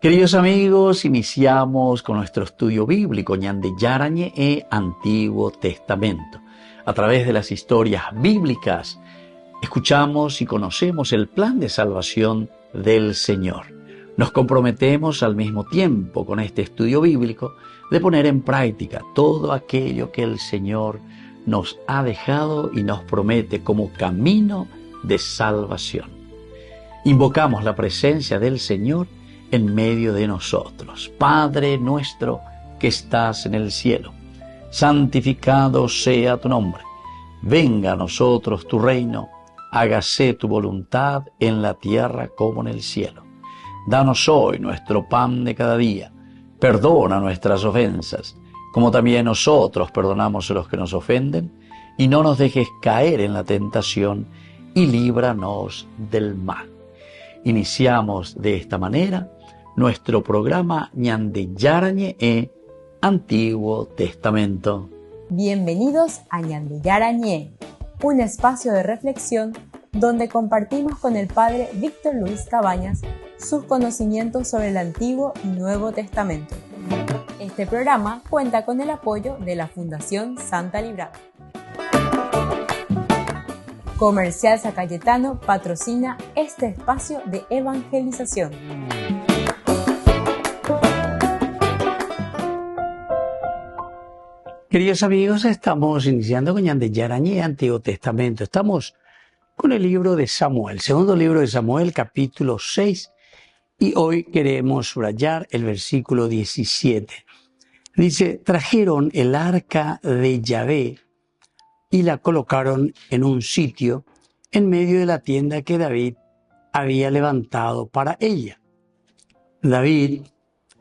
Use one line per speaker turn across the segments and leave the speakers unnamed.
Queridos amigos, iniciamos con nuestro estudio bíblico Ñande Yarañe e Antiguo Testamento. A través de las historias bíblicas, escuchamos y conocemos el plan de salvación del Señor. Nos comprometemos al mismo tiempo con este estudio bíblico de poner en práctica todo aquello que el Señor nos ha dejado y nos promete como camino de salvación. Invocamos la presencia del Señor en medio de nosotros. Padre nuestro que estás en el cielo, santificado sea tu nombre. Venga a nosotros tu reino, hágase tu voluntad en la tierra como en el cielo. Danos hoy nuestro pan de cada día. Perdona nuestras ofensas, como también nosotros perdonamos a los que nos ofenden, y no nos dejes caer en la tentación, y líbranos del mal. Iniciamos de esta manera nuestro programa Ñande Yarañe e Antiguo Testamento.
Bienvenidos a Ñande Yarañe, un espacio de reflexión donde compartimos con el Padre Víctor Luis Cabañas sus conocimientos sobre el Antiguo y Nuevo Testamento. Este programa cuenta con el apoyo de la Fundación Santa Librada. Comercial San Cayetano patrocina este espacio de evangelización.
Queridos amigos, estamos iniciando con Ñande Yarañe, Antiguo Testamento. Estamos con el libro de Samuel, segundo libro de Samuel, capítulo 6, y hoy queremos subrayar el versículo 17. Dice, trajeron el arca de Yahvé y la colocaron en un sitio en medio de la tienda que David había levantado para ella. David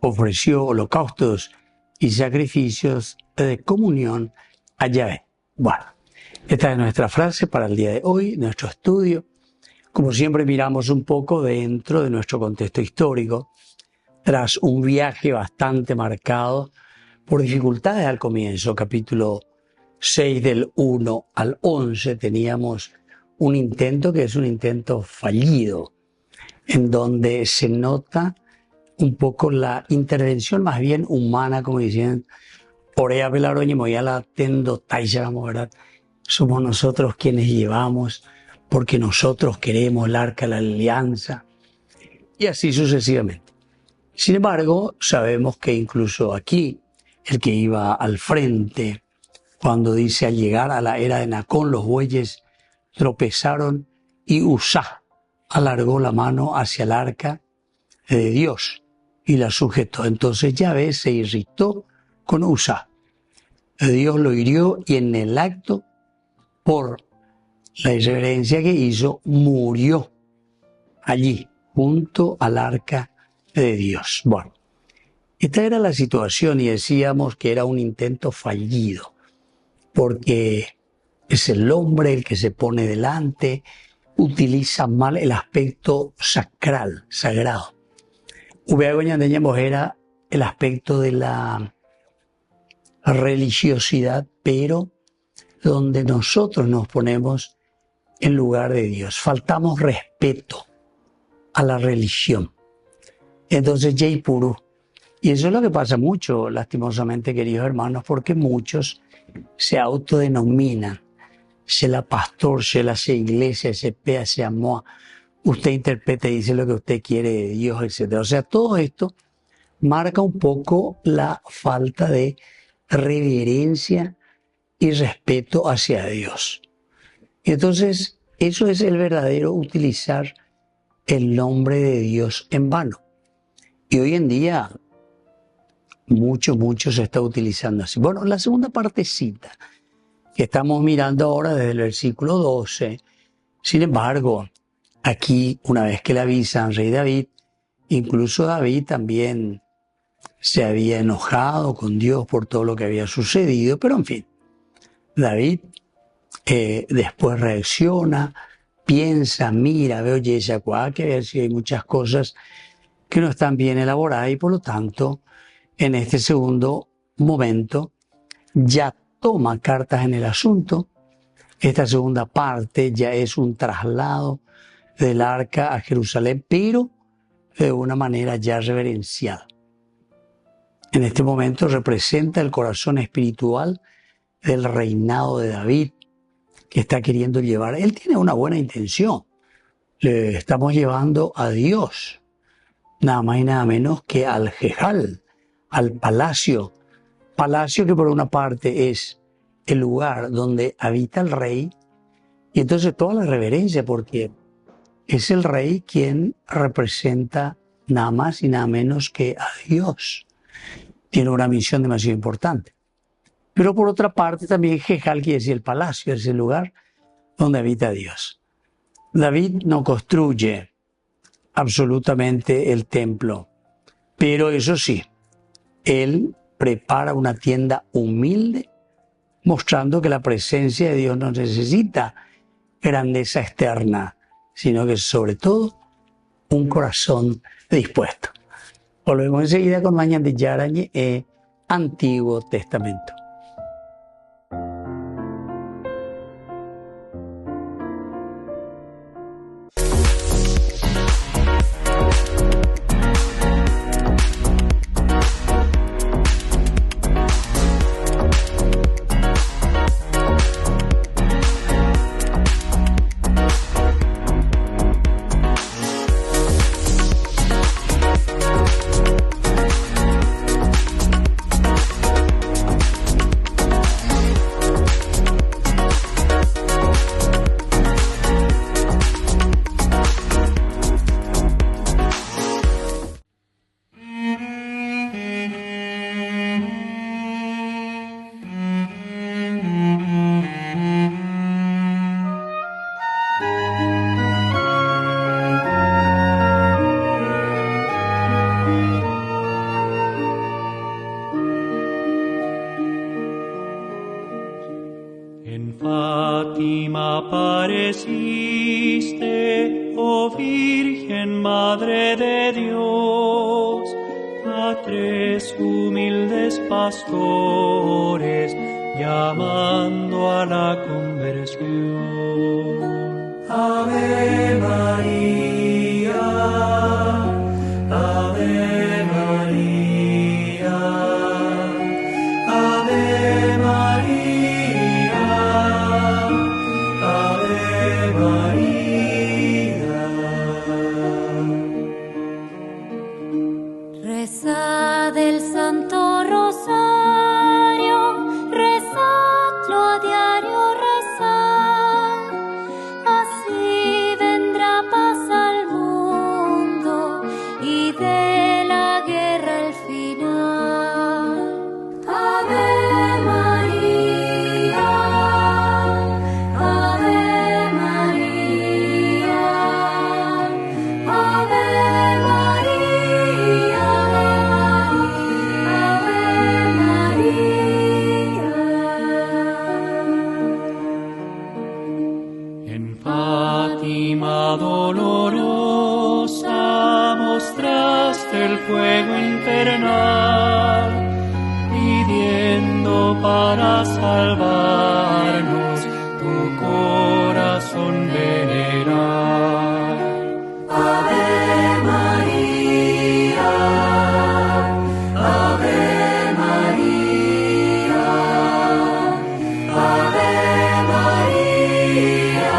ofreció holocaustos y sacrificios de comunión a Yahvé. Bueno, esta es nuestra frase para el día de hoy, nuestro estudio. Como siempre miramos un poco dentro de nuestro contexto histórico, tras un viaje bastante marcado por dificultades al comienzo, capítulo 6 del 1 al 11, teníamos un intento que es un intento fallido, en donde se nota un poco la intervención más bien humana, como dicen, Orea Pelaroña, Moyala Tendo Taisha, ¿verdad? Somos nosotros quienes llevamos, porque nosotros queremos el arca de la alianza, y así sucesivamente. Sin embargo, sabemos que incluso aquí, el que iba al frente, cuando dice al llegar a la era de Nacón, los bueyes tropezaron y Uzá alargó la mano hacia el arca de Dios y la sujetó. Entonces Yahvé se irritó con Uzá. Dios lo hirió y en el acto, por la irreverencia que hizo, murió allí, junto al arca de Dios. Bueno, esta era la situación y decíamos que era un intento fallido, porque es el hombre el que se pone delante, utiliza mal el aspecto sacral, sagrado. Era el aspecto de la religiosidad, pero donde nosotros nos ponemos en lugar de Dios. Faltamos respeto a la religión. Entonces, Jaipuru. Y eso es lo que pasa mucho, lastimosamente, queridos hermanos, porque muchos se autodenominan, se la pastor, se la se iglesia, se pea, se amó, usted interpreta y dice lo que usted quiere de Dios, etc. O sea, todo esto marca un poco la falta de reverencia y respeto hacia Dios. Y entonces, eso es el verdadero utilizar el nombre de Dios en vano. Y hoy en día, mucho se está utilizando así. Bueno, la segunda partecita que estamos mirando ahora desde el versículo 12, sin embargo, aquí, una vez que le avisan al rey David, incluso David también se había enojado con Dios por todo lo que había sucedido, pero en fin, David después reacciona, piensa, mira, ve, oye, que ver si hay muchas cosas que no están bien elaboradas y por lo tanto, en este segundo momento, ya toma cartas en el asunto. Esta segunda parte ya es un traslado del arca a Jerusalén, pero de una manera ya reverencial. En este momento representa el corazón espiritual del reinado de David que está queriendo llevar. Él tiene una buena intención. Le estamos llevando a Dios, nada más y nada menos que al Jejal, al palacio. Palacio que por una parte es el lugar donde habita el rey, y entonces toda la reverencia, porque es el rey quien representa nada más y nada menos que a Dios. Tiene una misión demasiado importante. Pero por otra parte también Jejal quiere decir el palacio, es el lugar donde habita Dios. David no construye absolutamente el templo, pero eso sí, él prepara una tienda humilde, mostrando que la presencia de Dios no necesita grandeza externa, sino que sobre todo un corazón dispuesto. Volvemos enseguida con Ñande Yarañe, Antiguo Testamento.
Fátima apareciste, oh Virgen Madre de Dios, a tres humildes pastores, llamando a la conversión. Ave María, Ave María, Ave María.
Rezad el Santo Rosario, rezadlo a diario, rezad, así vendrá paz al mundo y de la guerra el final. Ave María, Ave María, Ave María.
En Fátima dolorosa mostraste el fuego infernal, pidiendo para salvarnos tu corazón venerar. Ave María, Ave María, Ave María,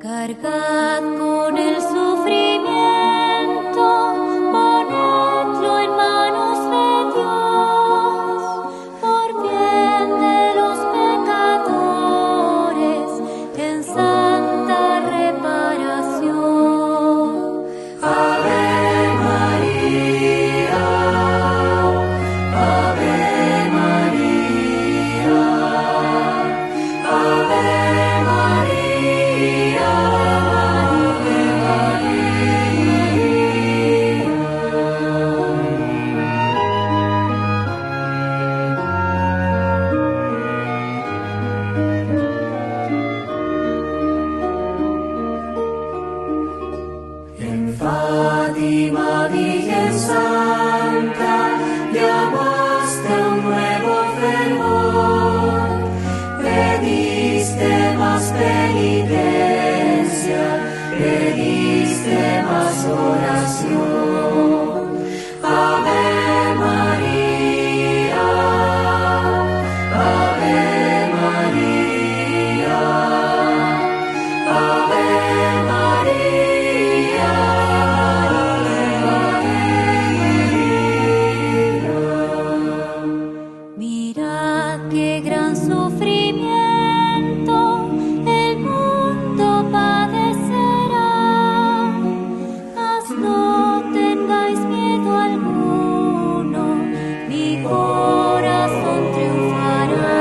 Cargad con el sufrimiento, ponedlo en manos de Dios, por bien de los pecadores, en santa reparación.
Ave María, Ave María, Ave María. penitencia, pediste más oración. Ave María, Ave María, Ave María, Ave María.
Mirad qué gran sufrimiento el mundo padecerá, mas no tengáis miedo alguno, mi corazón triunfará.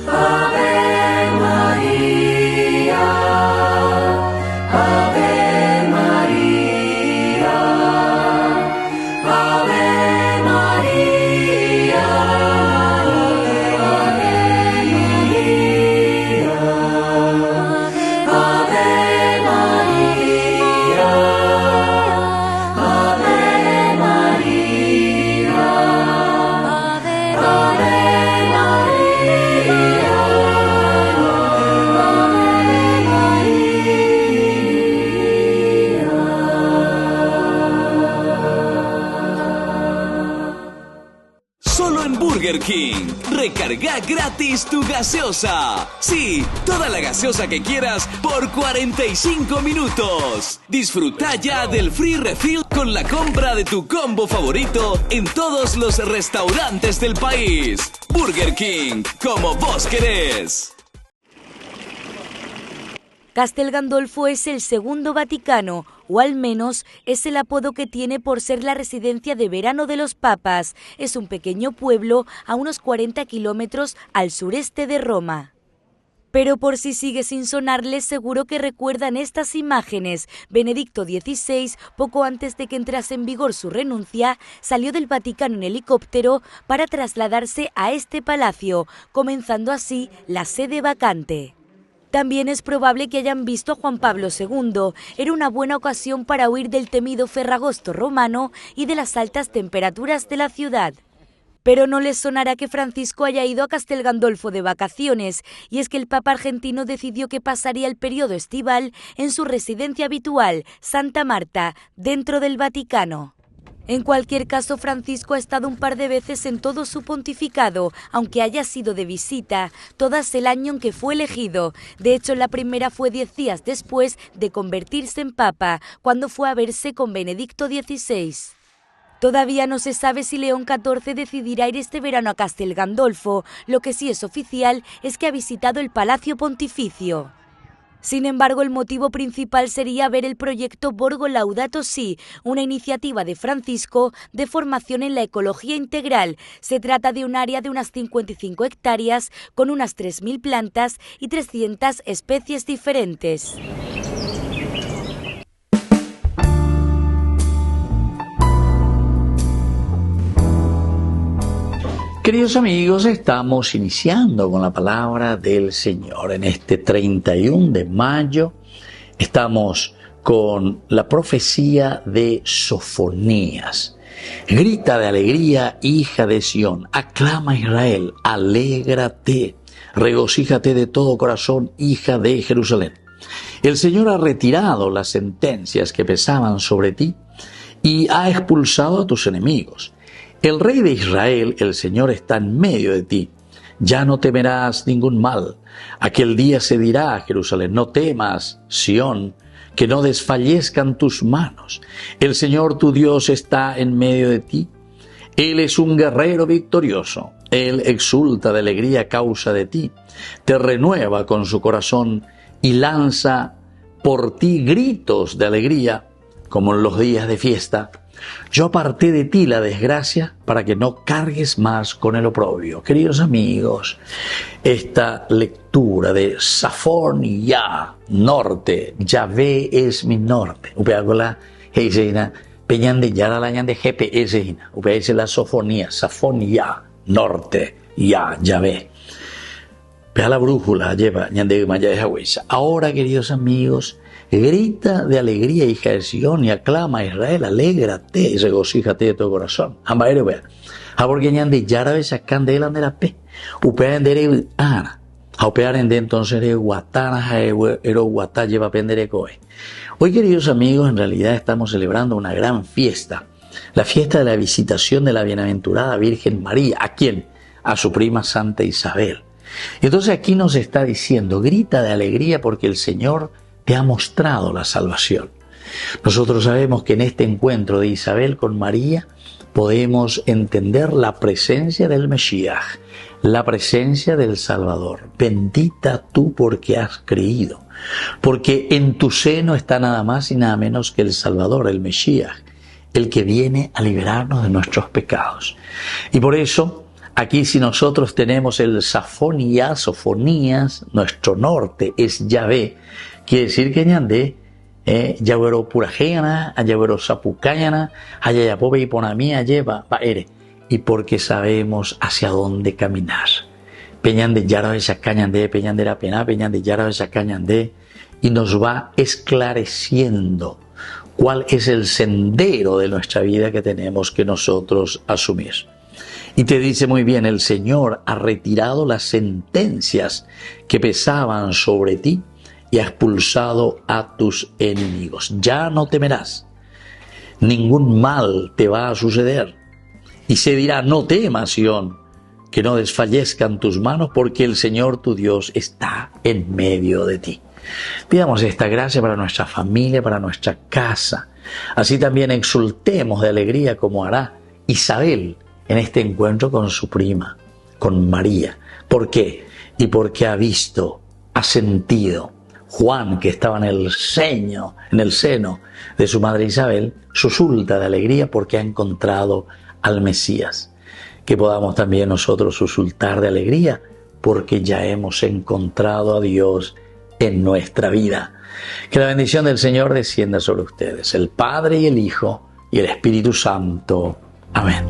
Ave María, Ave María, Ave María, Ave María, Ave María,
Solo en Burger King. Recarga gratis tu gaseosa. Sí, toda la gaseosa que quieras por 45 minutos. Disfruta ya del free refill con la compra de tu combo favorito en todos los restaurantes del país. Burger King, como vos querés.
Castel Gandolfo es el segundo Vaticano, o al menos es el apodo que tiene por ser la residencia de verano de los papas. Es un pequeño pueblo a unos 40 kilómetros al sureste de Roma. Pero por si sigue sin sonarles, seguro que recuerdan estas imágenes. Benedicto XVI, poco antes de que entrase en vigor su renuncia, salió del Vaticano en helicóptero para trasladarse a este palacio, comenzando así la sede vacante. También es probable que hayan visto a Juan Pablo II. Era una buena ocasión para huir del temido Ferragosto romano y de las altas temperaturas de la ciudad. Pero no les sonará que Francisco haya ido a Castel Gandolfo de vacaciones, y es que el Papa argentino decidió que pasaría el periodo estival en su residencia habitual, Santa Marta, dentro del Vaticano. En cualquier caso, Francisco ha estado un par de veces en todo su pontificado, aunque haya sido de visita, todas el año en que fue elegido. De hecho, la primera fue 10 días después de convertirse en papa, cuando fue a verse con Benedicto XVI. Todavía no se sabe si León XIV decidirá ir este verano a Castel Gandolfo. Lo que sí es oficial es que ha visitado el Palacio Pontificio. Sin embargo, el motivo principal sería ver el proyecto Borgo Laudato Si, una iniciativa de Francisco de formación en la ecología integral. Se trata de un área de unas 55 hectáreas con unas 3.000 plantas y 300 especies diferentes.
Queridos amigos, estamos iniciando con la palabra del Señor. En este 31 de mayo estamos con la profecía de Sofonías. Grita de alegría, hija de Sión, aclama Israel, alégrate, regocíjate de todo corazón, hija de Jerusalén. El Señor ha retirado las sentencias que pesaban sobre ti y ha expulsado a tus enemigos. El Rey de Israel, el Señor, está en medio de ti. Ya no temerás ningún mal. Aquel día se dirá a Jerusalén, no temas, Sión, que no desfallezcan tus manos. El Señor tu Dios está en medio de ti. Él es un guerrero victorioso. Él exulta de alegría a causa de ti. Te renueva con su corazón y lanza por ti gritos de alegría, como en los días de fiesta. Yo aparté de ti la desgracia para que no cargues más con el oprobio. Queridos amigos, esta lectura de Safonia, norte, Yahvé es mi norte. Upeagola, heiseina, peñande yara la ñande GPS, upeaise la Sofonía, Safonia, norte, ya, Yahvé. Vea la brújula, lleva ñande maya de Hawesa. Ahora, queridos amigos, grita de alegría, hija de Sión, y aclama a Israel, alégrate y regocíjate de tu corazón. porque ñande yara esa candela de la pe. Upea endere ana. Aupear en de entonces de guatana, ero guatá lleva pendere coe. Hoy, queridos amigos, en realidad estamos celebrando una gran fiesta. La fiesta de la visitación de la bienaventurada Virgen María. ¿A quién? A su prima Santa Isabel. Entonces aquí nos está diciendo, grita de alegría porque el Señor te ha mostrado la salvación. Nosotros sabemos que en este encuentro de Isabel con María podemos entender la presencia del Mesías, la presencia del Salvador. Bendita tú porque has creído, porque en tu seno está nada más y nada menos que el Salvador, el Mesías, el que viene a liberarnos de nuestros pecados. Y por eso, aquí si nosotros tenemos el Safonías, nuestro norte es Yahvé, quiere decir que ñandé, Yahwero Purajena, Yahwero Sapucayana, Ayayapobe y Ponamía lleva, ere, y porque sabemos hacia dónde caminar. Peñan de Yara Sacañandé, Peñan de la Pena, Peñan de Yara Sacañandé, y nos va esclareciendo cuál es el sendero de nuestra vida que tenemos que nosotros asumir. Y te dice muy bien, el Señor ha retirado las sentencias que pesaban sobre ti y ha expulsado a tus enemigos. Ya no temerás, ningún mal te va a suceder. Y se dirá, no temas, Sión, que no desfallezcan tus manos, porque el Señor tu Dios está en medio de ti. Pidamos esta gracia para nuestra familia, para nuestra casa. Así también exultemos de alegría como hará Isabel en este encuentro con su prima, con María. ¿Por qué? Y porque ha visto, ha sentido, Juan, que estaba en el seno de su madre Isabel, susulta de alegría porque ha encontrado al Mesías. Que podamos también nosotros susultar de alegría porque ya hemos encontrado a Dios en nuestra vida. Que la bendición del Señor descienda sobre ustedes, el Padre y el Hijo y el Espíritu Santo. Amén.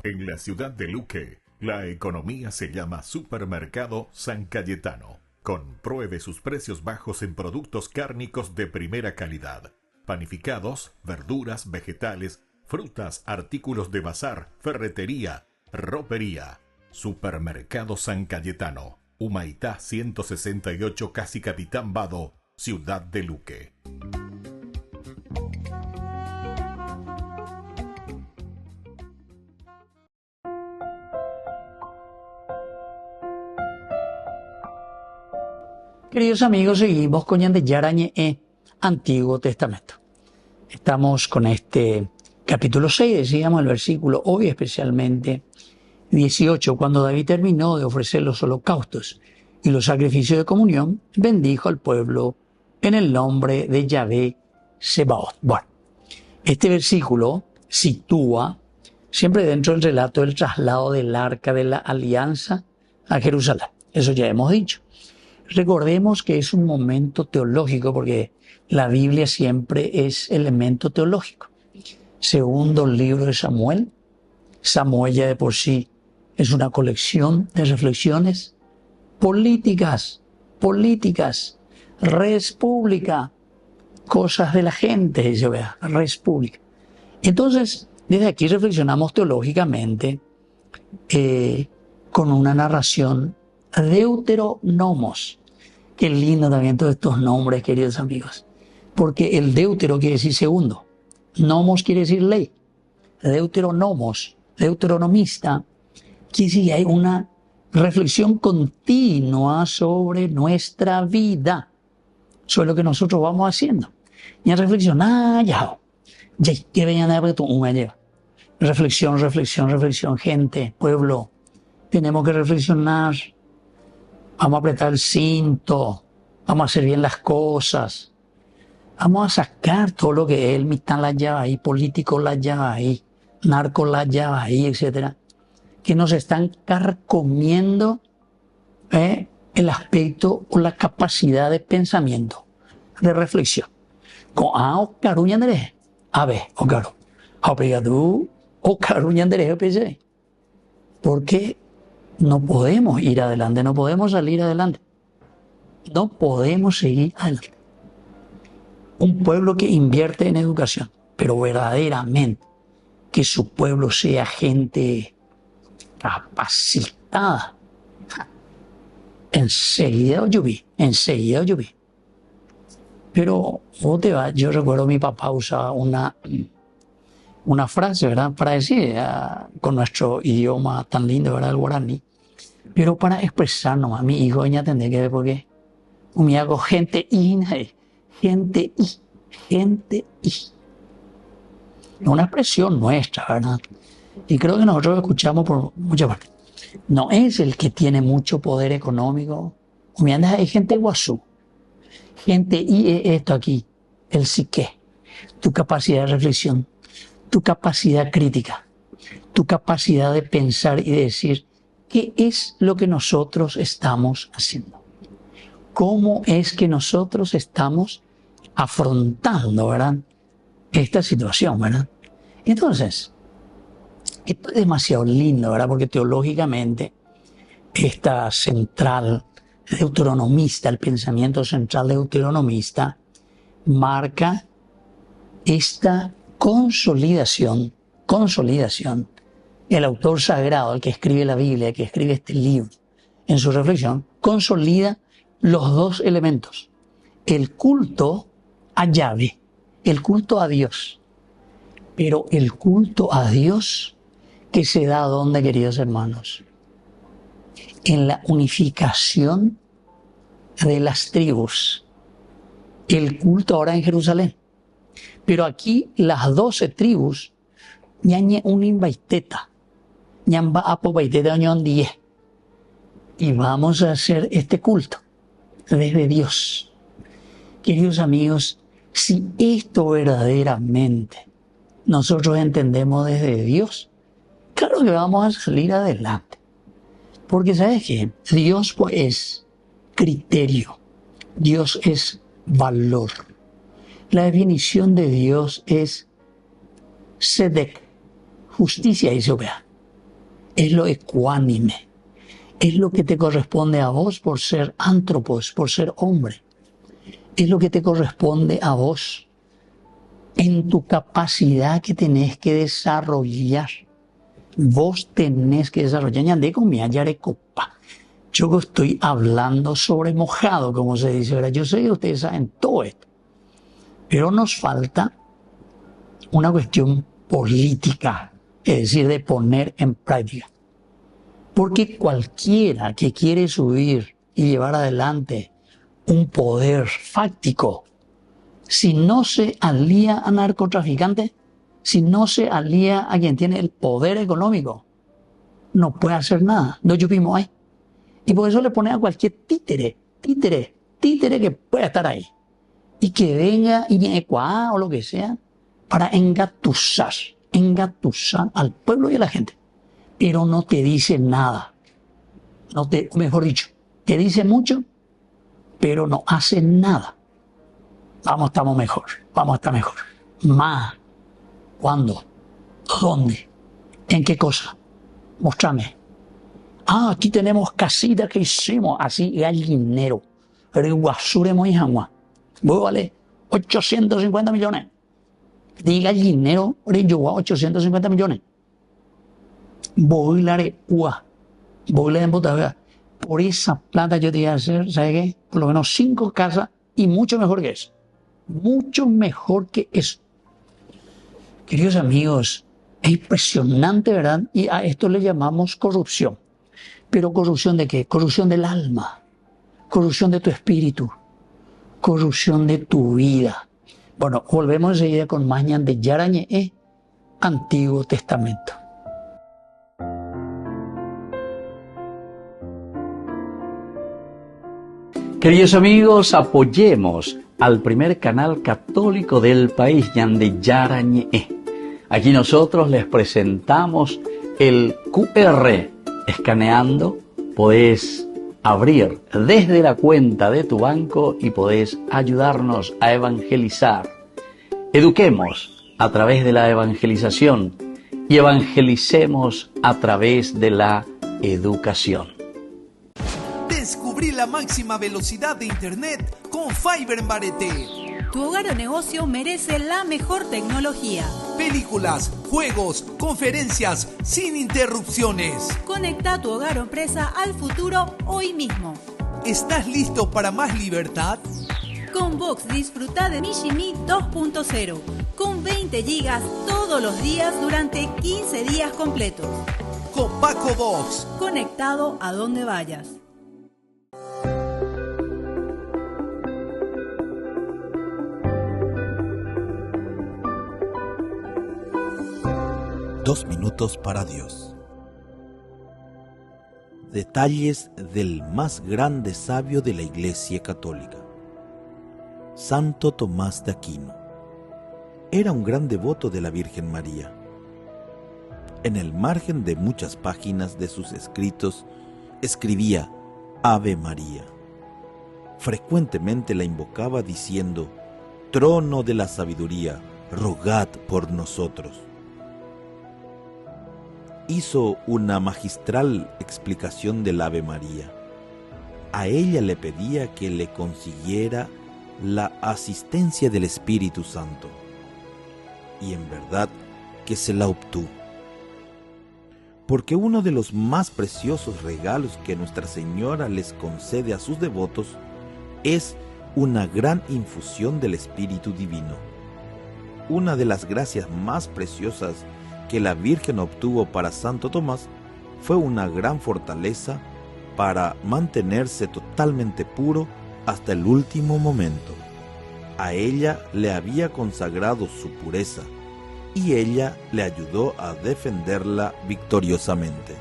En la ciudad de Luque, la economía se llama Supermercado San Cayetano. Compruebe sus precios bajos en productos cárnicos de primera calidad. Panificados, verduras, vegetales, frutas, artículos de bazar, ferretería, ropería. Supermercado San Cayetano. Humaitá 168, Casi Capitán Vado, ciudad de Luque.
Queridos amigos, seguimos con Ñande Yarañe Antiguo Testamento. Estamos con este capítulo 6, decíamos el versículo hoy especialmente 18, cuando David terminó de ofrecer los holocaustos y los sacrificios de comunión, bendijo al pueblo en el nombre de Yahvé Sebaot. Bueno, este versículo sitúa siempre dentro del relato del traslado del Arca de la Alianza a Jerusalén. Eso ya hemos dicho. Recordemos que es un momento teológico porque la Biblia siempre es elemento teológico. Segundo el libro de Samuel, Samuel ya de por sí es una colección de reflexiones políticas, res pública, cosas de la gente, dice, vea, res pública. Entonces, desde aquí reflexionamos teológicamente con una narración deuteronomos. Qué lindo también todos estos nombres, queridos amigos. Porque el deutero quiere decir segundo. Nomos quiere decir ley. Deuteronomos, deuteronomista, quiere decir que hay una reflexión continua sobre nuestra vida. Sobre lo que nosotros vamos haciendo. Y reflexionar, ya que vengan a ver tu reflexión, gente, pueblo. Tenemos que reflexionar. Vamos a apretar el cinto, vamos a hacer bien las cosas, vamos a sacar todo lo que es, mitad las lleva ahí, políticos las lleva ahí, narcos las lleva ahí, etcétera, que nos están carcomiendo el aspecto o la capacidad de pensamiento, de reflexión. O caruña de a ver, o caro, o caruña de porque no podemos ir adelante, no podemos salir adelante. No podemos seguir adelante. Un pueblo que invierte en educación, pero verdaderamente que su pueblo sea gente capacitada. Enseguida yo vi. Pero yo recuerdo mi papá usaba una frase, ¿verdad? Para decir, con nuestro idioma tan lindo, ¿verdad? El guaraní. Pero para expresarnos a mi hijo, ya tendré que ver por qué. Me hago gente y. Es una expresión nuestra, ¿verdad? Y creo que nosotros lo escuchamos por muchas partes. No es el que tiene mucho poder económico. Hay gente guasú. Gente y esto aquí, el psique, tu capacidad de reflexión, tu capacidad crítica, tu capacidad de pensar y de decir qué es lo que nosotros estamos haciendo. ¿Cómo es que nosotros estamos afrontando, ¿verdad?, esta situación, ¿verdad? Entonces, esto es demasiado lindo, ¿verdad? Porque teológicamente esta central deuteronomista, el pensamiento central deuteronomista, marca esta consolidación. El autor sagrado, el que escribe la Biblia, el que escribe este libro, en su reflexión, consolida los dos elementos: el culto a Yahvé, el culto a Dios. Pero el culto a Dios que se da ¿dónde, queridos hermanos? En la unificación de las tribus. El culto ahora en Jerusalén. Pero aquí las 12 tribus ñañe un invaiteta. Ñamba apo baiteta oñón 10. Y vamos a hacer este culto desde Dios. Queridos amigos, si esto verdaderamente nosotros entendemos desde Dios, claro que vamos a salir adelante. Porque ¿sabes qué? Dios pues es criterio. Dios es valor. La definición de Dios es sedek, justicia y soberanía. Es lo ecuánime. Es lo que te corresponde a vos por ser antropos, por ser hombre. Es lo que te corresponde a vos en tu capacidad que tenés que desarrollar. Vos tenés que desarrollar. Yo estoy hablando sobre mojado, como se dice, ¿verdad? Yo sé que ustedes saben todo esto. Pero nos falta una cuestión política, es decir, de poner en práctica. Porque cualquiera que quiere subir y llevar adelante un poder fáctico, si no se alía a narcotraficantes, si no se alía a quien tiene el poder económico, no puede hacer nada. No yupimos ahí. Y por eso le pone a cualquier títere que pueda estar ahí. Y que venga y o lo que sea, para engatusar al pueblo y a la gente. Pero no te dice nada. Mejor dicho, te dice mucho, pero no hace nada. Vamos a estar mejor. Más. ¿Cuándo? ¿Dónde? ¿En qué cosa? Mostrame. Aquí tenemos casitas que hicimos, así gallinero. Pero guasure muy jamás. Voy vale 850 millones. De gallinero, yo 850 millones. Voy la en Botavea. Por esa plata yo te voy a hacer, ¿sabes qué? Por lo menos 5 casas y mucho mejor que eso. Mucho mejor que eso. Queridos amigos, es impresionante, ¿verdad? Y a esto le llamamos corrupción. ¿Pero corrupción de qué? Corrupción del alma, corrupción de tu espíritu, corrupción de tu vida. Bueno, volvemos enseguida con Mañan de Yarañé, Antiguo Testamento. Queridos amigos, apoyemos al primer canal católico del país, Ñande Yarañé. Aquí nosotros les presentamos el QR. Escaneando, podés abrir desde la cuenta de tu banco y podés ayudarnos a evangelizar. Eduquemos a través de la evangelización y evangelicemos a través de la educación.
Descubre Descubrí la máxima velocidad de internet con Fiber en Bareté.
Tu hogar o negocio merece la mejor tecnología.
Películas, juegos, conferencias, sin interrupciones.
Conecta tu hogar o empresa al futuro hoy mismo.
¿Estás listo para más libertad?
Con Vox disfruta de Mijimi 2.0 con 20 gigas todos los días durante 15 días completos.
Con Paco Vox.
Conectado a donde vayas.
Dos minutos para Dios. Detalles del más grande sabio de la Iglesia Católica, Santo Tomás de Aquino. Era un gran devoto de la Virgen María. En el margen de muchas páginas de sus escritos, escribía Ave María. Frecuentemente la invocaba diciendo: Trono de la sabiduría, rogad por nosotros. Hizo una magistral explicación del Ave María. A ella le pedía que le consiguiera la asistencia del Espíritu Santo. Y en verdad que se la obtuvo. Porque uno de los más preciosos regalos que Nuestra Señora les concede a sus devotos es una gran infusión del Espíritu Divino. Una de las gracias más preciosas que la Virgen obtuvo para Santo Tomás fue una gran fortaleza para mantenerse totalmente puro hasta el último momento. A ella le había consagrado su pureza y ella le ayudó a defenderla victoriosamente.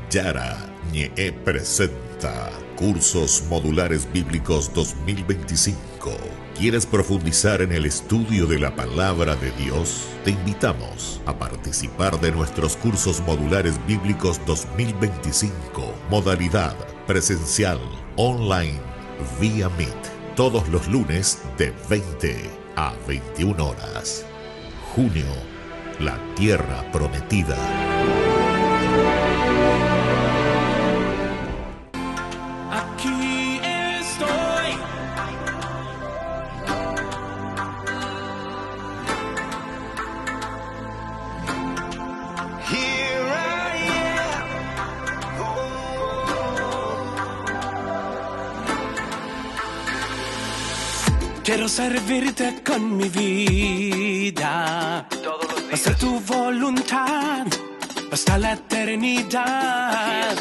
Yara Ñe presenta Cursos Modulares Bíblicos 2025. ¿Quieres profundizar en el estudio de la Palabra de Dios? Te invitamos a participar de nuestros Cursos Modulares Bíblicos 2025. Modalidad presencial, online, vía Meet. Todos los lunes de 20 a 21 horas. Junio, la Tierra Prometida.
Quiero servirte con mi vida, hacer tu voluntad hasta la eternidad.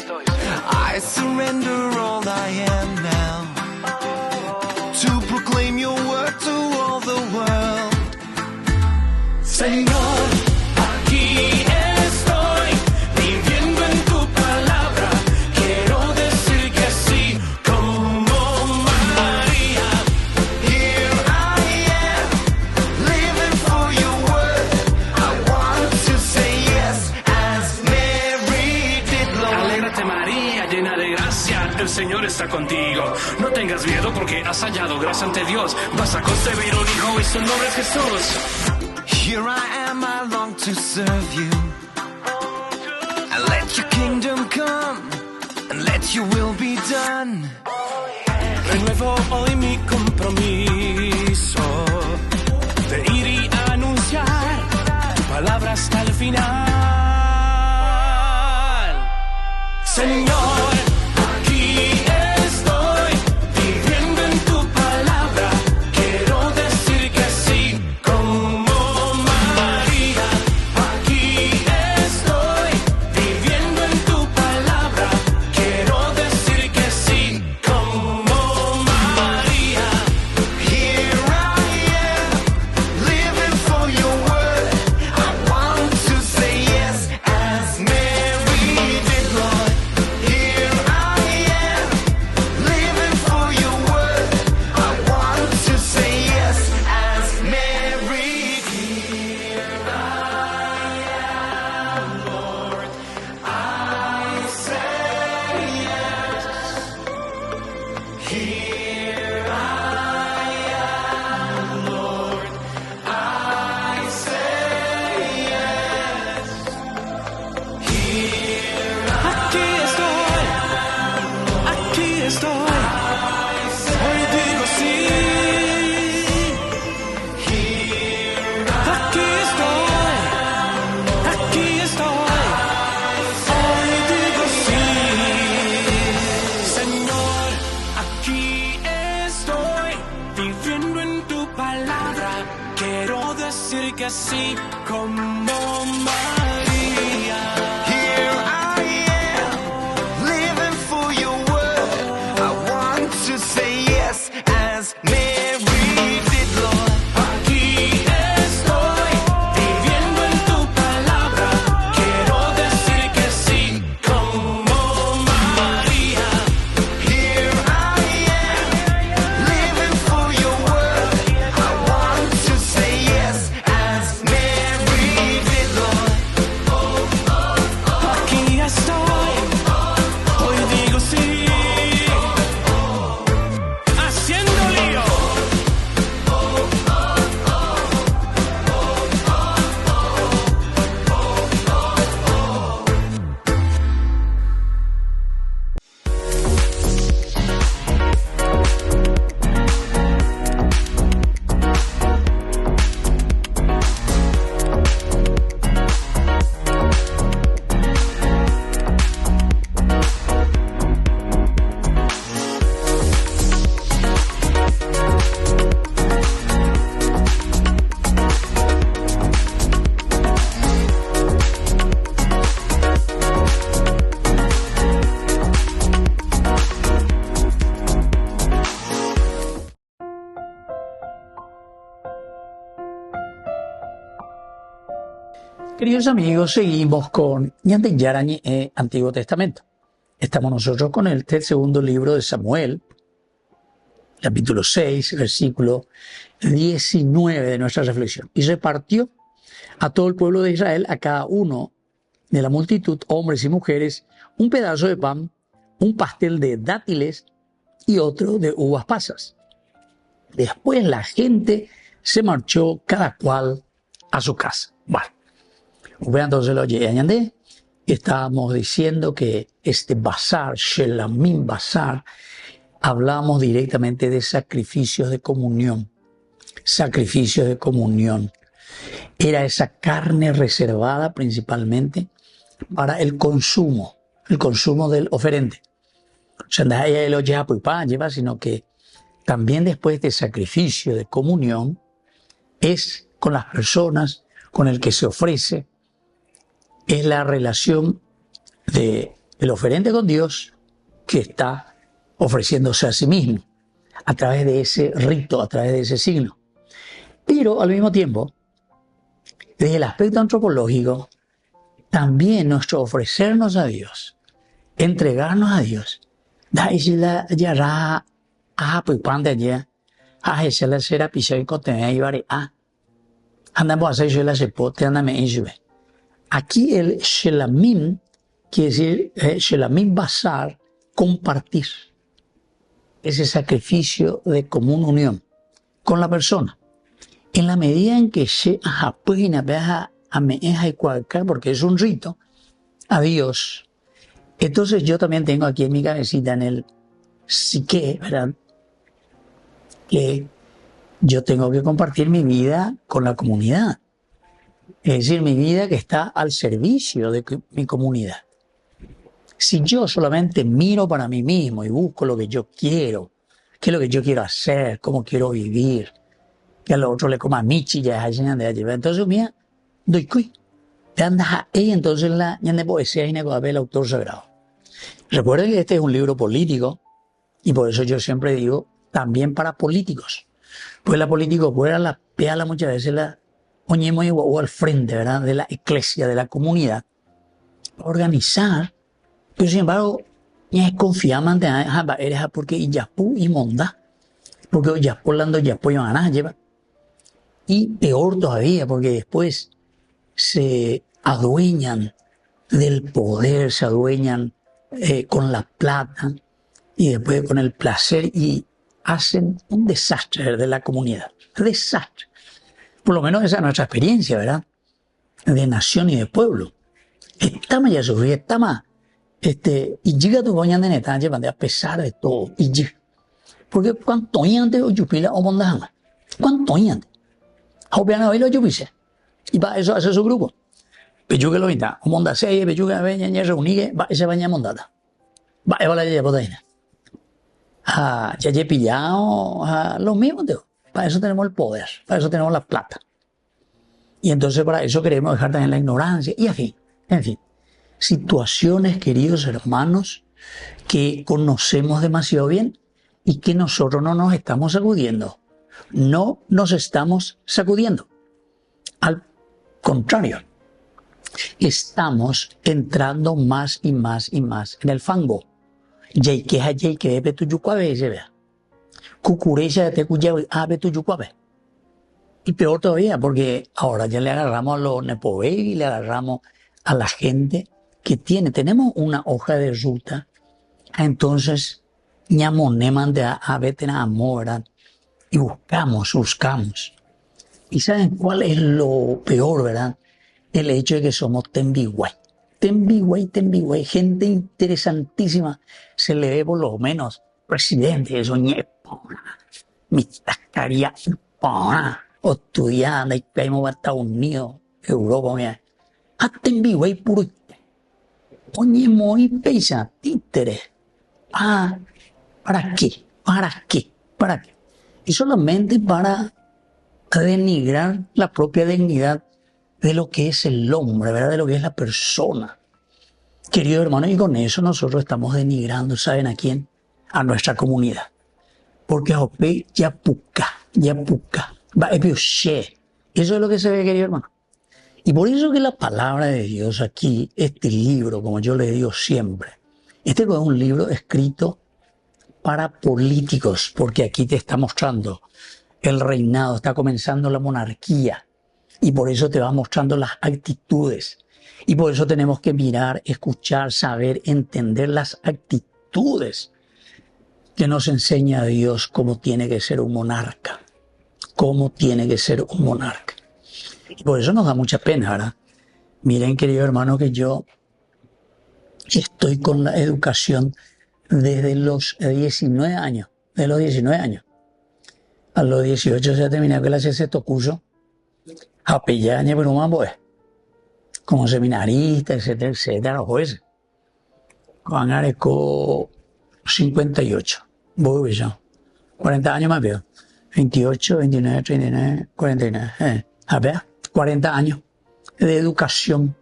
I surrender all I am now to proclaim your word to all the world.
Señor, aquí estoy, viviendo en tu palabra. Quiero decir que sí, como María.
Here I am, living for your word. I want to say yes, as Mary did, Lord.
Alégrate, María, llena de gracia, el Señor está contigo. No tengas miedo porque has hallado gracia ante Dios. Vas a concebir un hijo y su nombre es Jesús.
Here I am, I long to serve you. And let your kingdom come, and let your will be done.
Renuevo hoy mi compromiso de ir y anunciar tu palabra hasta el final. Señor, aquí estoy, viviendo en tu palabra. Quiero decir que sí, como María. Aquí estoy, viviendo en tu palabra. Quiero decir que sí, como María.
Here I am, living for your word. I want to say yes, as Mary did, Lord. Here
decir que sí como María.
Here I am, living for your word. I want to say yes as Mary did, Lord.
Aquí estoy, viviendo en tu palabra. Quiero decir que sí como María.
Here I am, living for your word. I want to say yes as Mary did, Lord.
Aquí estoy, hoy digo sí. Haciendo lío.
Queridos amigos, seguimos con Ñande Yarañi Antiguo Testamento. Estamos nosotros con el segundo libro de Samuel, capítulo 6, versículo 19 de nuestra reflexión. Y repartió a todo el pueblo de Israel, a cada uno de la multitud, hombres y mujeres, un pedazo de pan, un pastel de dátiles y otro de uvas pasas. Después la gente se marchó cada cual a su casa. Bueno, entonces lo añadí. Estábamos diciendo que este bazar, Shelamim Bazar, hablamos directamente de sacrificios de comunión. Sacrificios de comunión. Era esa carne reservada principalmente para el consumo del oferente. O sea, no es lo lleva, sino que también después de sacrificio de comunión es con las personas con el que se ofrece, es la relación del oferente con Dios que está ofreciéndose a sí mismo a través de ese rito, a través de ese signo. Pero al mismo tiempo, desde el aspecto antropológico, también nuestro ofrecernos a Dios, entregarnos a Dios, aquí el Shelamim quiere decir Shelamim Bazar, compartir ese sacrificio de común unión con la persona. En la medida en que porque es un rito a Dios, entonces yo también tengo aquí en mi cabecita, en el psique, ¿verdad?, que yo tengo que compartir mi vida con la comunidad. Es decir, mi vida que está al servicio de mi comunidad. Si yo solamente miro para mí mismo y busco lo que yo quiero, qué es lo que yo quiero hacer, cómo quiero vivir, que al otro le coma michi, ya es entonces mira, doy cuy. Entonces la poesía y el autor sagrado. Recuerden que este es un libro político y por eso yo siempre digo también para políticos. Pues la política fuera la peala muchas veces la oñemos o al frente, ¿verdad?, de la iglesia, de la comunidad, organizar, pero sin embargo, ya es confiaman de eres porque yapu y monda, porque yapu lando yapu y maná lleva. Y peor todavía, porque después se adueñan del poder, se adueñan con la plata y después con el placer y hacen un desastre de la comunidad. Desastre. Por lo menos esa es nuestra experiencia, ¿verdad?, de nación y de pueblo. Estamos ya sufriendo, estamos, y llega tu coña de neta, llevan a pesar de todo, y llega. Porque cuánto antes o yupila o mondajama, cuánto antes. Ahora hoy lo yupise. Y para eso hace su grupo. Pechuga lo vinta, o monda seis, pechuga veña, ya reunigue, va ese baña mondada. Va, la ya botaina. Ya he pillado, lo mismo, tío. Para eso tenemos el poder, para eso tenemos la plata. Y entonces para eso queremos dejar también la ignorancia. Y en fin, situaciones, queridos hermanos, que conocemos demasiado bien y que nosotros no nos estamos sacudiendo. No nos estamos sacudiendo. Al contrario, estamos entrando más y más y más en el fango. Y peor todavía, porque ahora ya le agarramos a los Nepo Baby, le agarramos a la gente que tenemos una hoja de ruta, entonces ñamoneman de amor, ¿verdad? Y buscamos. ¿Y saben cuál es lo peor, verdad? El hecho de que somos tembiguay, gente interesantísima, se le ve por lo menos presidente de Soñepona, Mitacaria, o estudiando, y caímos a Estados Unidos, Europa, mira. A tembiguay puro. Oye, muy pesa, títere. ¿Para qué? Y solamente para denigrar la propia dignidad de lo que es el hombre, ¿verdad? De lo que es la persona. Querido hermano, y con eso nosotros estamos denigrando, ¿saben a quién? A nuestra comunidad. Porque Jope yapuca, va epioche. Eso es lo que se ve, querido hermano. Y por eso que la palabra de Dios aquí, este libro, como yo le digo siempre, este es un libro escrito para políticos, porque aquí te está mostrando el reinado, está comenzando la monarquía, y por eso te va mostrando las actitudes, y por eso tenemos que mirar, escuchar, saber, entender las actitudes que nos enseña Dios cómo tiene que ser un monarca, Y por eso nos da mucha pena, ¿verdad? Miren, querido hermano, que yo estoy con la educación desde los 19 años. A los 18 ya terminé con la sexto curso. A Pellaña, pero mambo como seminarista, etcétera, los jueces. Juan Areco, 58. Voy a 40 años más veo. 28, 29, 39, 49. A ver, 40 años de educación,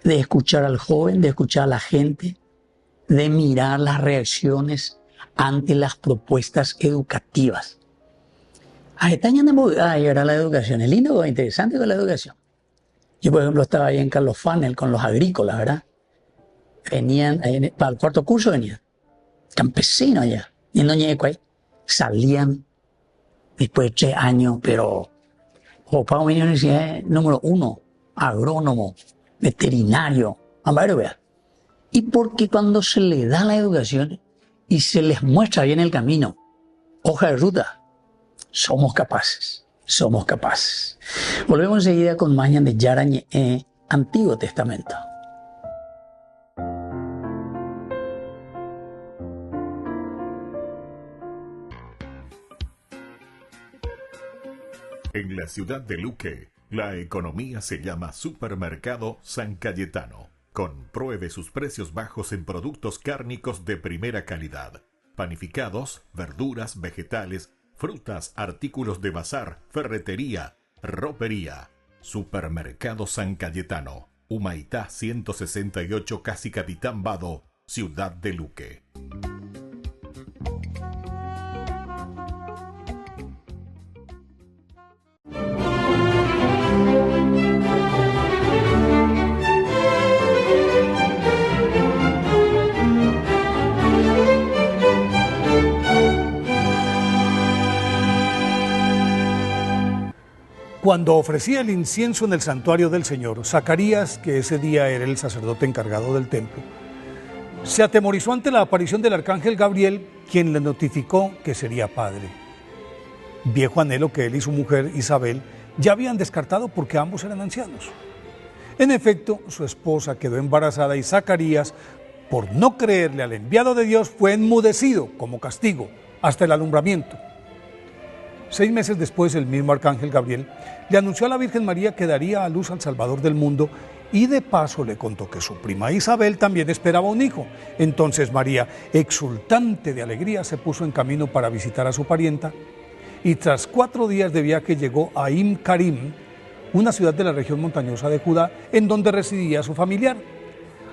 de escuchar al joven, de escuchar a la gente, de mirar las reacciones ante las propuestas educativas. Y ahora la educación, es lindo, interesante con la educación. Yo, por ejemplo, estaba ahí en Carlos Fanel con los agrícolas, ¿verdad? Venían, para el cuarto curso venían, campesinos allá, y en Doñeco salían después de 3 años, pero para una universidad número 1, agrónomo, veterinario, y porque cuando se les da la educación y se les muestra bien el camino, hoja de ruta, somos capaces. Volvemos enseguida con Mañan de Yarañé, Antiguo Testamento.
En la ciudad de Luque, la economía se llama Supermercado San Cayetano. Compruebe sus precios bajos en productos cárnicos de primera calidad. Panificados, verduras, vegetales, frutas, artículos de bazar, ferretería, ropería. Supermercado San Cayetano. Humaitá 168, Casi Capitán Vado, ciudad de Luque.
Cuando ofrecía el incienso en el santuario del Señor, Zacarías, que ese día era el sacerdote encargado del templo, se atemorizó ante la aparición del arcángel Gabriel, quien le notificó que sería padre. Viejo anhelo que él y su mujer Isabel ya habían descartado porque ambos eran ancianos. En efecto, su esposa quedó embarazada y Zacarías, por no creerle al enviado de Dios, fue enmudecido como castigo hasta el alumbramiento. 6 meses después, el mismo arcángel Gabriel le anunció a la Virgen María que daría a luz al Salvador del mundo y de paso le contó que su prima Isabel también esperaba un hijo. Entonces María, exultante de alegría, se puso en camino para visitar a su parienta y tras 4 días de viaje llegó a Im Karim, una ciudad de la región montañosa de Judá, en donde residía su familiar.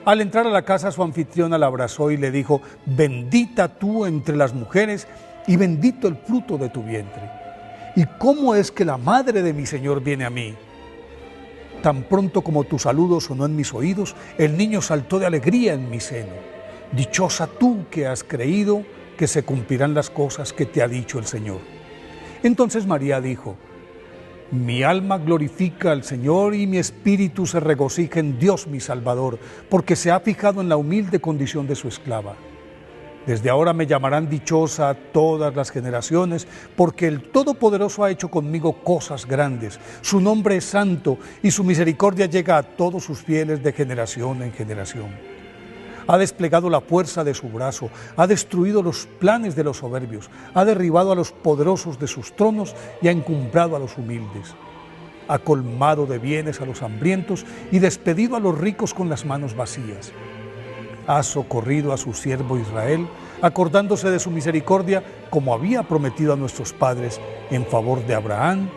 Al entrar a la casa, su anfitriona la abrazó y le dijo: bendita tú entre las mujeres y bendito el fruto de tu vientre. ¿Y cómo es que la madre de mi Señor viene a mí? Tan pronto como tu saludo sonó en mis oídos, el niño saltó de alegría en mi seno. Dichosa tú que has creído que se cumplirán las cosas que te ha dicho el Señor. Entonces María dijo: mi alma glorifica al Señor y mi espíritu se regocija en Dios mi Salvador, porque se ha fijado en la humilde condición de su esclava. Desde ahora me llamarán dichosa todas las generaciones, porque el Todopoderoso ha hecho conmigo cosas grandes. Su nombre es santo y su misericordia llega a todos sus fieles de generación en generación. Ha desplegado la fuerza de su brazo, ha destruido los planes de los soberbios, ha derribado a los poderosos de sus tronos y ha encumbrado a los humildes. Ha colmado de bienes a los hambrientos y despedido a los ricos con las manos vacías. Ha socorrido a su siervo Israel, acordándose de su misericordia, como había prometido a nuestros padres, en favor de Abraham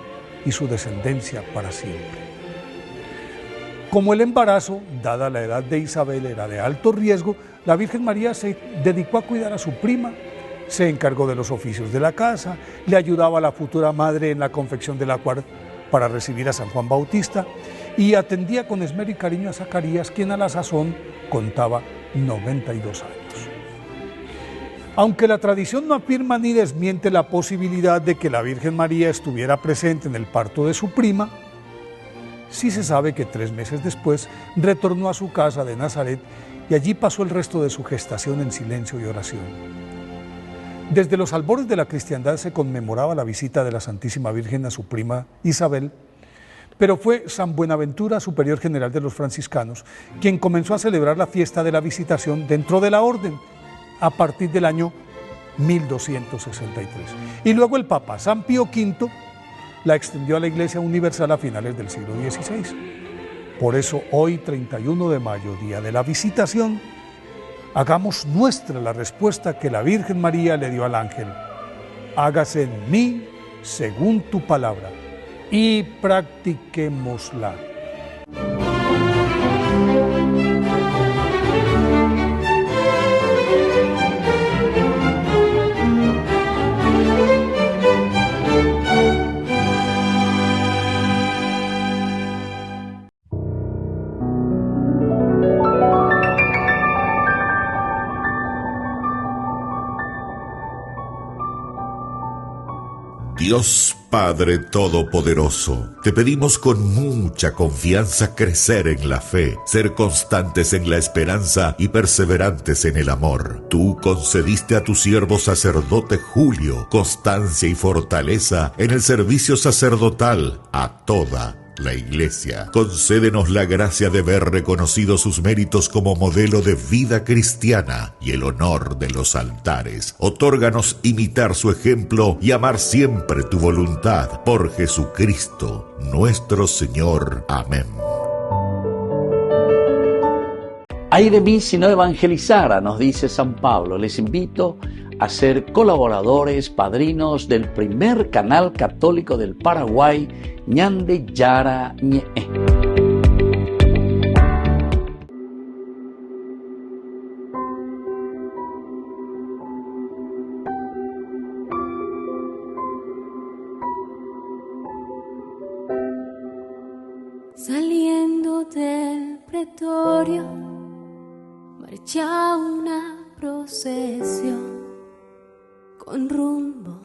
y su descendencia para siempre. Como el embarazo, dada la edad de Isabel, era de alto riesgo, la Virgen María se dedicó a cuidar a su prima, se encargó de los oficios de la casa, le ayudaba a la futura madre en la confección del ajuar para recibir a San Juan Bautista y atendía con esmero y cariño a Zacarías, quien a la sazón contaba 92 años. Aunque la tradición no afirma ni desmiente la posibilidad de que la Virgen María estuviera presente en el parto de su prima, sí se sabe que 3 meses después retornó a su casa de Nazaret y allí pasó el resto de su gestación en silencio y oración. Desde los albores de la cristiandad se conmemoraba la visita de la Santísima Virgen a su prima Isabel, pero fue San Buenaventura, superior general de los franciscanos, quien comenzó a celebrar la fiesta de la visitación dentro de la orden a partir del año 1263. Y luego el Papa San Pío V la extendió a la Iglesia Universal a finales del siglo XVI. Por eso hoy, 31 de mayo, día de la visitación, hagamos nuestra la respuesta que la Virgen María le dio al ángel: hágase en mí según tu palabra, y practiquémosla.
Dios Padre Todopoderoso, te pedimos con mucha confianza crecer en la fe, ser constantes en la esperanza y perseverantes en el amor. Tú concediste a tu siervo sacerdote Julio constancia y fortaleza en el servicio sacerdotal a toda la Iglesia. Concédenos la gracia de ver reconocidos sus méritos como modelo de vida cristiana y el honor de los altares. Otórganos imitar su ejemplo y amar siempre tu voluntad. Por Jesucristo, nuestro Señor. Amén.
Ay de mí si no evangelizara, nos dice San Pablo. Les invito a ser colaboradores, padrinos del primer canal católico del Paraguay, Ñande Yara Ñe.
Saliendo del pretorio, marcha una procesión con rumbo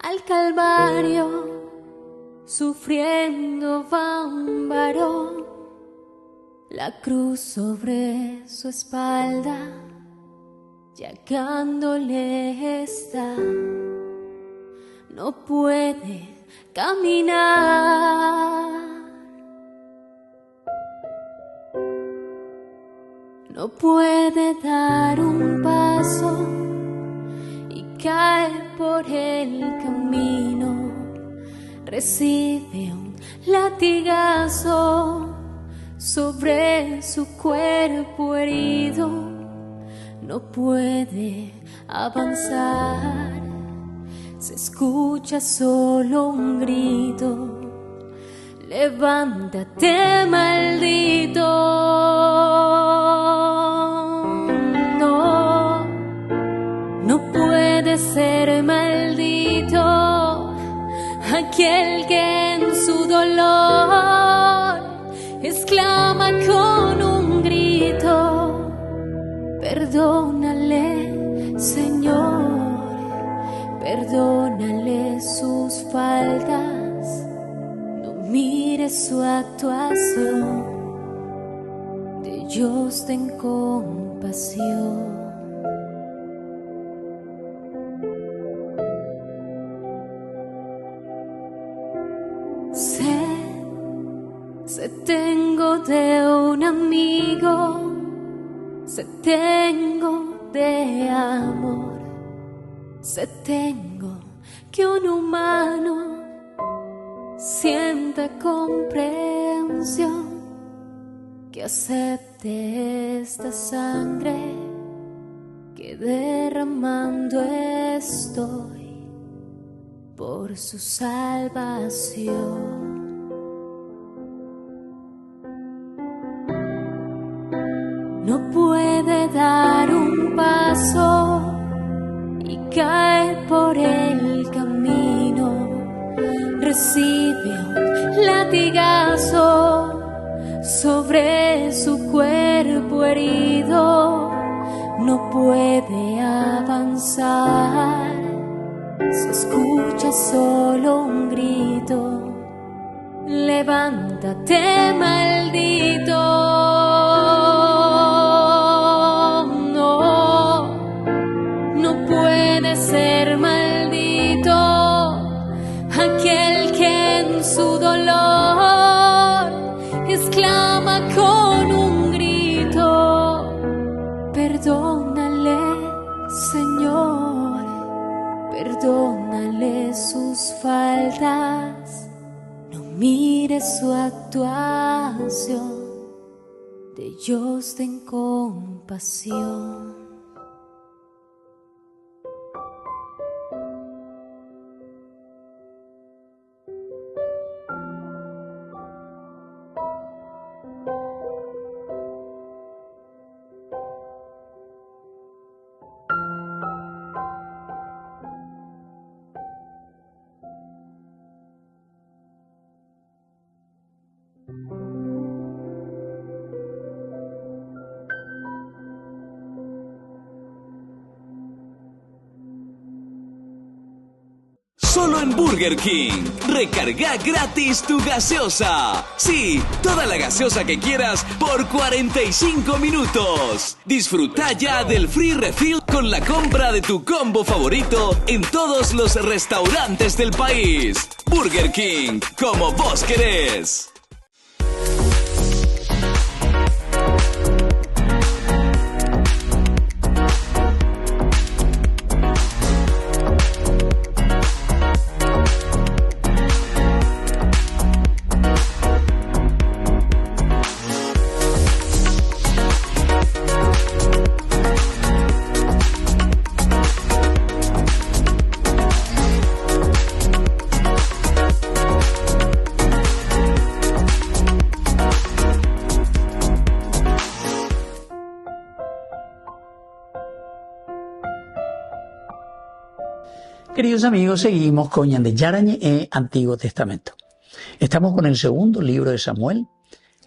al Calvario. Sufriendo va un varón, la cruz sobre su espalda, llagándole está. No puede caminar, no puede dar un paso y cae por el camino. Recibe un latigazo sobre su cuerpo herido. No puede avanzar, se escucha solo un grito. levántate, maldito. No, no puede ser maldito aquel que en su dolor exclama con un grito: perdónale, Señor, perdónale sus faltas, no mires su actuación, de Dios ten compasión. Sé tengo de un amigo, sé tengo de amor, sé tengo que un humano sienta comprensión, que acepte esta sangre que derramando estoy por su salvación. No puede dar un paso y cae por el camino. Recibe un latigazo sobre su cuerpo herido. No puede avanzar, se escucha solo un grito: levántate, maldito. Ser maldito aquel que en su dolor exclama con un grito: perdónale, Señor, perdónale sus faltas, no mires su actuación, de Dios ten compasión.
Solo en Burger King. Recarga gratis tu gaseosa. Sí, toda la gaseosa que quieras por 45 minutos. Disfruta ya del Free Refill con la compra de tu combo favorito en todos los restaurantes del país. Burger King, como vos querés.
Queridos amigos, seguimos con Ñande Yarañe en Antiguo Testamento. Estamos con el segundo libro de Samuel,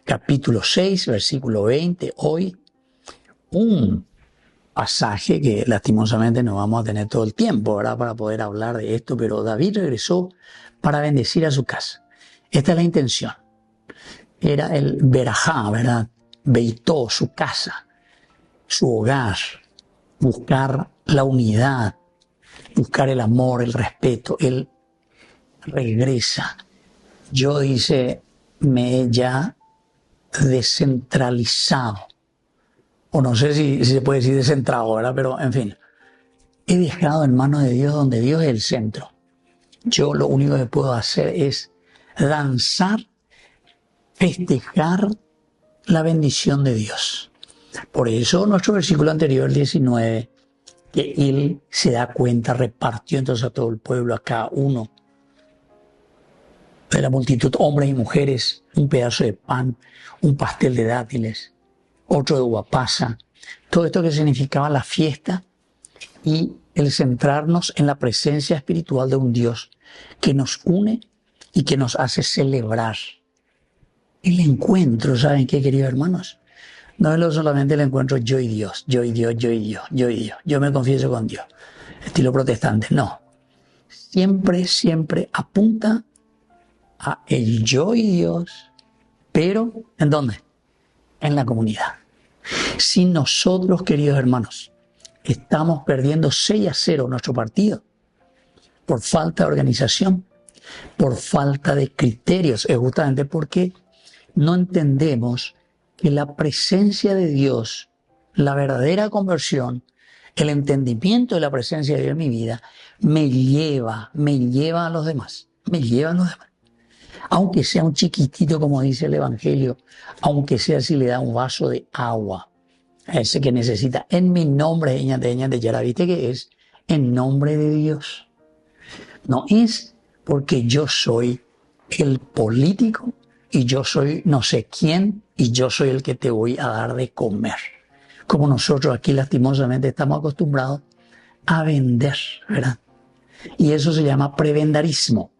capítulo 6, versículo 20. Hoy, un pasaje que lastimosamente no vamos a tener todo el tiempo, ¿verdad?, para poder hablar de esto, pero David regresó para bendecir a su casa. Esta es la intención. Era el Berajá, ¿verdad? Beitó, su casa, su hogar, buscar la unidad, buscar el amor, el respeto. Él regresa. Yo, dice, me he ya descentralizado. O no sé si se puede decir descentrado, ¿verdad? Pero, en fin, he dejado en manos de Dios, donde Dios es el centro. Yo lo único que puedo hacer es danzar, festejar la bendición de Dios. Por eso nuestro versículo anterior, el 19, que él se da cuenta, repartió entonces a todo el pueblo, a cada uno, de la multitud, hombres y mujeres, un pedazo de pan, un pastel de dátiles, otro de uva pasa. Todo esto que significaba la fiesta y el centrarnos en la presencia espiritual de un Dios que nos une y que nos hace celebrar el encuentro. ¿Saben qué, queridos hermanos? No es solamente el encuentro yo y Dios, yo y Dios, yo y Dios, yo y Dios. Yo me confieso con Dios. Estilo protestante, no. Siempre, siempre apunta a el yo y Dios, pero ¿en dónde? En la comunidad. Si nosotros, queridos hermanos, estamos perdiendo 6-0 nuestro partido por falta de organización, por falta de criterios, es justamente porque no entendemos que la presencia de Dios, la verdadera conversión, el entendimiento de la presencia de Dios en mi vida, me lleva a los demás, me lleva a los demás. Aunque sea un chiquitito, como dice el Evangelio, aunque sea si le da un vaso de agua a ese que necesita, en mi nombre, de Yara, ¿viste que es? En nombre de Dios. No es porque yo soy el político y yo soy no sé quién y yo soy el que te voy a dar de comer. Como nosotros aquí lastimosamente estamos acostumbrados a vender, ¿verdad? Y eso se llama prebendarismo.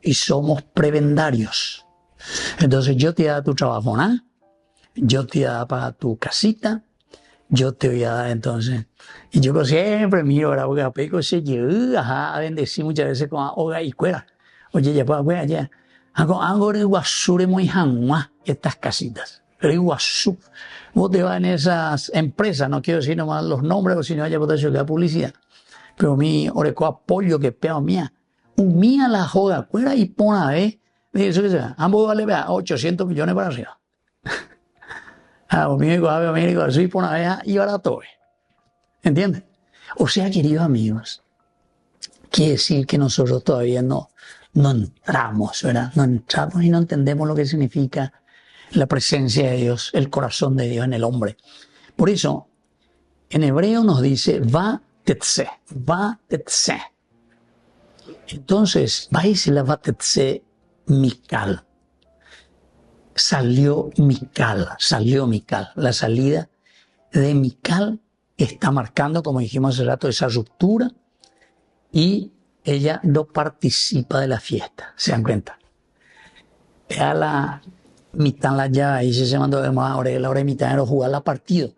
Y somos prebendarios. Entonces yo te voy a dar tu trabajo, ¿no? Yo te voy a dar para tu casita, yo te voy a dar entonces. Y yo siempre miro, ¿verdad? Porque a Peco se llega a bendecir muchas veces con hoga y cuera. Oye, ya pues, ya. Hago de guasure muy jangua estas casitas. Pero Iguazú. Vos te vas en esas empresas, no quiero decir nomás los nombres, porque si no haya potencial de publicidad. Pero mi oreco apoyo que peo mía. Mía la joda, cuera y pona, ¿eh? Eso que sea. Ambos vale, vea, 800 millones para arriba. Américo, así pona, vea, y barato, ¿entiendes? O sea, queridos amigos, quiere decir que nosotros todavía no entramos, ¿verdad? No entramos y no entendemos lo que significa la presencia de Dios, el corazón de Dios en el hombre. Por eso, en hebreo nos dice, va tetse. Entonces, la Vatetse Mical. Salió Mical. La salida de Mical está marcando, como dijimos hace rato, esa ruptura y ella no participa de la fiesta. ¿Se dan cuenta? A la mitad la llave, ahí se mandó ahora de mitad era jugar la partido.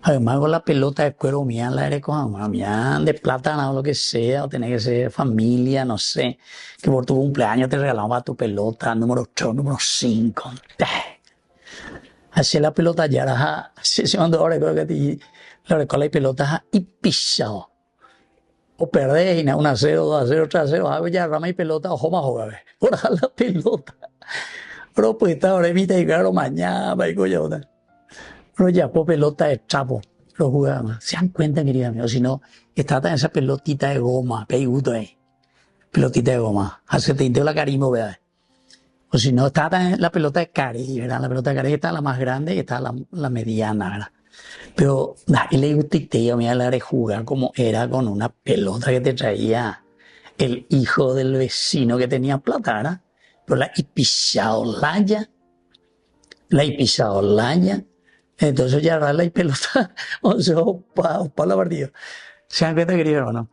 Además con la pelota de cuero mía, la eres con mía de plátano o lo que sea, o tenés que ser familia, no sé, que por tu cumpleaños te regalaban tu pelota, número 8, número 5. Así la pelota ya, se mandó ahora, creo que te la recola y pelota y pisado. O perdés y 1-0, 2-0, 3-0, ya rama y pelota, ojo más joven, por la pelota. Pero pues está ahora mitad y claro, mañana, va y coyota. Pero ya, por pelota de trapo, lo jugaban. ¿Se dan cuenta, queridos amigos? Si no, está en esa pelotita de goma, peiguto ahí. Pelotita de goma. Hace te la carimo, ¿verdad? O si no, está en la pelota de cari, ¿verdad? La pelota de cari está la más grande y está la mediana, ¿verdad? Pero, le gustó, mira, la de jugar como era con una pelota que te traía el hijo del vecino que tenía plata, ¿verdad? Pero la pisado laya, entonces ya la pelota, o sea, para la partida. ¿Se dan cuenta, querido hermano?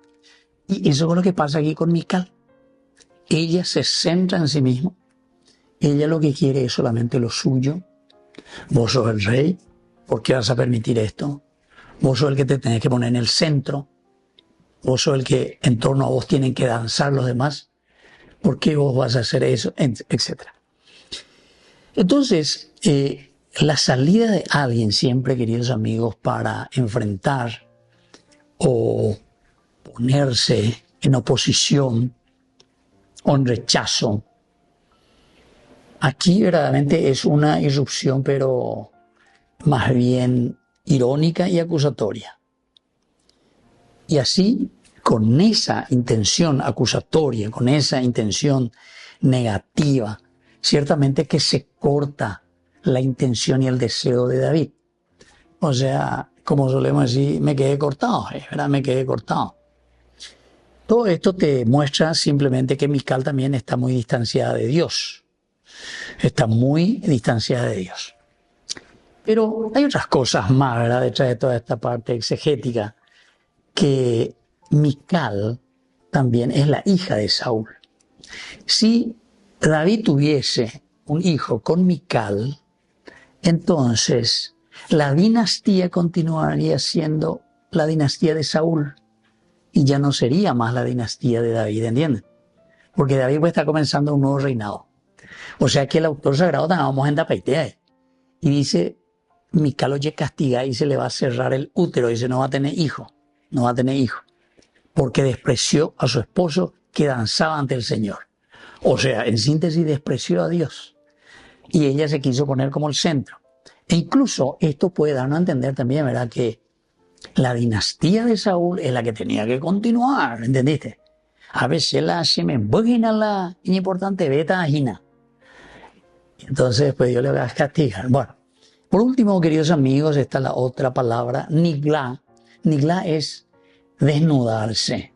Y eso es lo que pasa aquí con Mical. Ella se centra en sí misma. Ella lo que quiere es solamente lo suyo. Vos sos el rey. ¿Por qué vas a permitir esto? Vos sos el que te tenés que poner en el centro. Vos sos el que en torno a vos tienen que danzar los demás. ¿Por qué vos vas a hacer eso? Etcétera. Entonces, la salida de alguien siempre, queridos amigos, para enfrentar o ponerse en oposición o en rechazo, aquí verdaderamente es una irrupción, pero más bien irónica y acusatoria. Y así, con esa intención acusatoria, con esa intención negativa, ciertamente que se corta la intención y el deseo de David. O sea, como solemos decir, me quedé cortado, ¿verdad? Me quedé cortado. Todo esto te muestra simplemente que Mical también está muy distanciada de Dios. Está muy distanciada de Dios. Pero hay otras cosas más, ¿verdad?, detrás de toda esta parte exegética, que Mical también es la hija de Saúl. Si David tuviese un hijo con Mical, entonces la dinastía continuaría siendo la dinastía de Saúl y ya no sería más la dinastía de David, ¿entienden? Porque David está comenzando un nuevo reinado. O sea que el autor sagrado vamos en Tapaitea y dice, Mical oye castiga y se le va a cerrar el útero, dice no va a tener hijo, no va a tener hijo, porque despreció a su esposo que danzaba ante el Señor. O sea, en síntesis despreció a Dios y ella se quiso poner como el centro. E incluso esto puede darnos a entender también, ¿verdad?, que la dinastía de Saúl es la que tenía que continuar, ¿entendiste? A veces la se me embogina la importante beta agina. Entonces, pues Dios le va a castigar. Bueno, por último, queridos amigos, está la otra palabra, nigla. Nigla es desnudarse.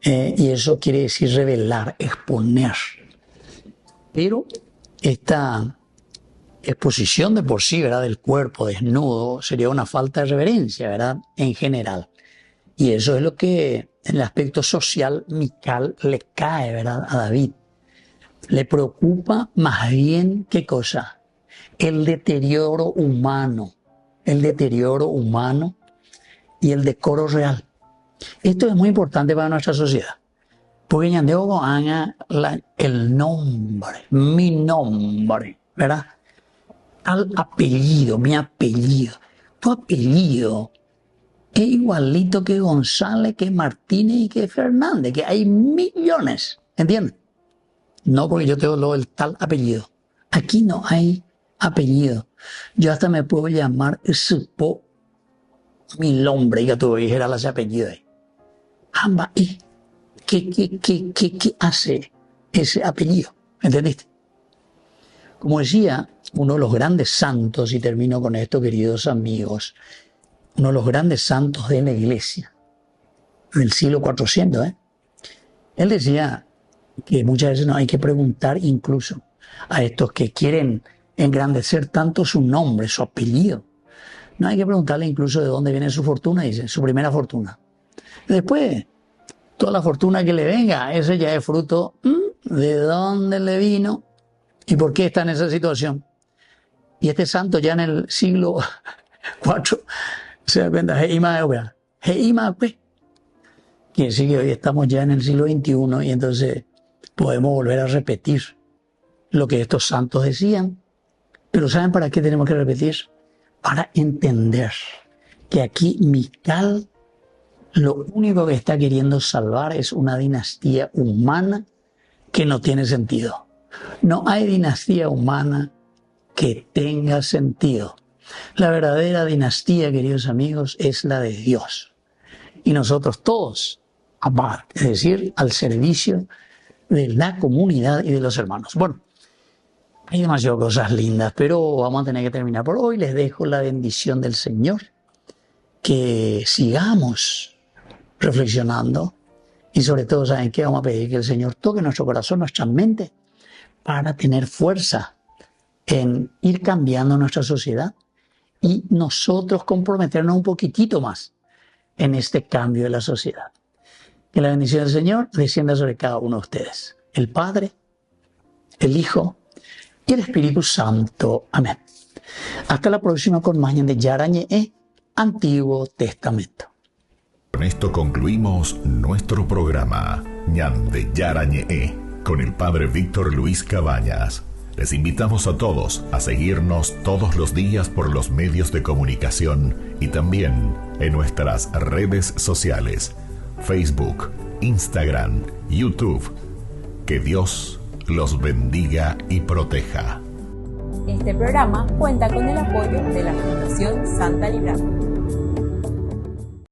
Y eso quiere decir revelar, exponer. Pero esta exposición de por sí, ¿verdad?, del cuerpo desnudo sería una falta de reverencia, ¿verdad?, en general. Y eso es lo que en el aspecto social Mical le cae, ¿verdad?, a David. Le preocupa más bien, ¿qué cosa? El deterioro humano y el decoro real. Esto es muy importante para nuestra sociedad. Porque Ñandeo haga el nombre, mi nombre, ¿verdad?, al apellido, mi apellido. Tu apellido es igualito que González, que Martínez y que Fernández, que hay millones, ¿entiendes? No porque yo tengo el tal apellido. Aquí no hay apellido. Yo hasta me puedo llamar Supo, mi nombre, y que tú dijeras ese apellido ahí. Amba, ¿qué hace ese apellido? ¿Entendiste? Como decía uno de los grandes santos, y termino con esto, queridos amigos, uno de los grandes santos de la iglesia, del siglo 400, él decía que muchas veces no hay que preguntar incluso a estos que quieren engrandecer tanto su nombre, su apellido. No hay que preguntarle incluso de dónde viene su fortuna, dice, su primera fortuna. Después, toda la fortuna que le venga, eso ya es fruto de dónde le vino y por qué está en esa situación. Y este santo ya en el siglo IV se da cuenta, quiere decir que hoy estamos ya en el siglo XXI y entonces podemos volver a repetir lo que estos santos decían. Pero ¿saben para qué tenemos que repetir? Para entender que aquí Mical lo único que está queriendo salvar es una dinastía humana que no tiene sentido. No hay dinastía humana que tenga sentido. La verdadera dinastía, queridos amigos, es la de Dios. Y nosotros todos, es decir, al servicio de la comunidad y de los hermanos. Bueno, hay demasiadas cosas lindas, pero vamos a tener que terminar por hoy. Les dejo la bendición del Señor. Que sigamos reflexionando y sobre todo, ¿saben qué? Vamos a pedir que el Señor toque nuestro corazón, nuestra mente, para tener fuerza en ir cambiando nuestra sociedad y nosotros comprometernos un poquitito más en este cambio de la sociedad. Que la bendición del Señor descienda sobre cada uno de ustedes. El Padre, el Hijo y el Espíritu Santo. Amén. Hasta la próxima con más de Yarañe, Antiguo Testamento.
Con esto concluimos nuestro programa Ñande Yarañe con el Padre Víctor Luis Cabañas. Les invitamos a todos a seguirnos todos los días por los medios de comunicación y también en nuestras redes sociales, Facebook, Instagram, YouTube. Que Dios los bendiga y proteja.
Este programa cuenta con el apoyo de la Fundación Santa Librada.